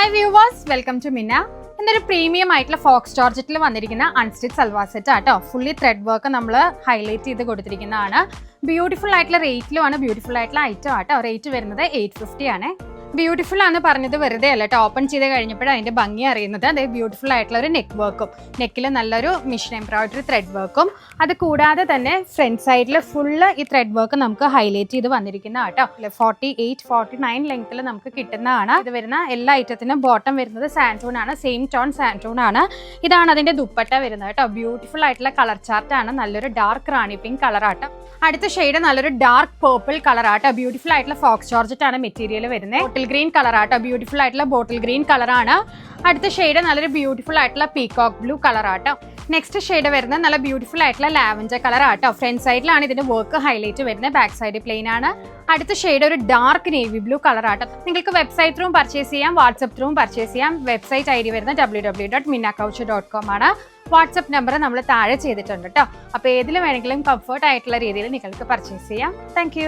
Hi viewers, welcome to മിന്ന. എന്നൊരു premium ആയിട്ടുള്ള ഫോക്സ് ജോർജറ്റിൽ വന്നിരിക്കുന്ന അൺസ്റ്റിച്ച് സൽവാർ സെറ്റ് ആട്ടോ. ഫുള്ളി ത്രെഡ് വർക്ക് നമ്മൾ ഹൈലൈറ്റ് ചെയ്ത് കൊടുത്തിരിക്കുന്നതാണ്. ബ്യൂട്ടിഫുൾ ആയിട്ടുള്ള റേറ്റിലുമാണ്, ബ്യൂട്ടിഫുൾ ആയിട്ടുള്ള ഐറ്റം ആട്ടോ. റേറ്റ് വരുന്നത് 850 ആണ്. ബ്യൂട്ടിഫുൾ ആണ് പറഞ്ഞത് വെറുതെ അല്ല കേട്ടോ. ഓപ്പൺ ചെയ്ത് കഴിഞ്ഞപ്പോൾ അതിൻ്റെ ഭംഗി അറിയുന്നത് അതേ ബ്യൂട്ടിഫുൾ ആയിട്ടുള്ള ഒരു നെക്ക് വർക്കും, നെക്കിൽ നല്ലൊരു മിഷൻ എംബ്രോയിഡറി ത്രെഡ് വർക്കും, അത് കൂടാതെ തന്നെ ഫ്രണ്ട് സൈഡിൽ ഫുള്ള് ഈ ത്രെഡ് വർക്ക് നമുക്ക് ഹൈലൈറ്റ് ചെയ്ത് വന്നിരിക്കുന്ന കേട്ടോ. 48-49 ലെങ്ത്തിൽ നമുക്ക് കിട്ടുന്നതാണ്. ഇത് വരുന്ന എല്ലാ ഐറ്റത്തിനും ബോട്ടം വരുന്നത് സാൻറ്റൂൺ ആണ്, സെയിം ടോൺ സാൻറ്റൂൺ ആണ്. ഇതാണ് അതിൻ്റെ ദുപ്പട്ട വരുന്നത് കേട്ടോ. ബ്യൂട്ടിഫുൾ ആയിട്ടുള്ള കളർ ചാർട്ടാണ്, നല്ലൊരു ഡാർക്ക് റാണി പിങ്ക് കളറാട്ടോ. അടുത്ത ഷെയ്ഡ് നല്ലൊരു ഡാർക്ക് പേർപ്പിൾ കളറാട്ടോ. ബ്യൂട്ടിഫുൾ ആയിട്ടുള്ള ഫോക്സ് ജോർജറ്റ് ആണ് മെറ്റീരിയൽ വരുന്നത്. ബോട്ടിൽ ഗ്രീൻ കളറാട്ടോ, ബ്യൂട്ടിഫുൾ ആയിട്ടുള്ള ബോട്ടിൽ ഗ്രീൻ കളറാണ്. അടുത്ത ഷെയ്ഡ് നല്ലൊരു ബ്യൂട്ടിഫുൾ ആയിട്ടുള്ള പീകോക്ക് ബ്ലൂ കളറാട്ടോ. നെക്സ്റ്റ് ഷെയ്ഡ് വരുന്നത് നല്ല ബ്യൂട്ടിഫുൾ ആയിട്ടുള്ള ലാവൻഡർ കളറാട്ടോ. ഫ്രണ്ട് സൈഡിലാണ് ഇതിന്റെ വർക്ക് ഹൈലൈറ്റ് വരുന്നത്, ബാക്ക് സൈഡ് പ്ലെയിൻ ആണ്. അടുത്ത ഷെയ്ഡ് ഒരു ഡാർക്ക് നേവി ബ്ലൂ കളറാട്ടോ. നിങ്ങൾക്ക് വെബ്സൈറ്റ് ത്രൂവും പർച്ചേസ് ചെയ്യാം, വാട്സപ്പ് ത്രൂവും പർച്ചേസ് ചെയ്യാം. വെബ്സൈറ്റ് ID വരുന്നത് www.minnacouch.com ആണ്. വാട്സപ്പ് നമ്പർ നമ്മൾ താഴെ ചെയ്തിട്ടുണ്ട് കേട്ടോ. അപ്പോൾ ഏതിൽ വേണമെങ്കിലും കംഫർട്ട് ആയിട്ടുള്ള രീതിയിൽ നിങ്ങൾക്ക് പർച്ചേസ് ചെയ്യാം. താങ്ക്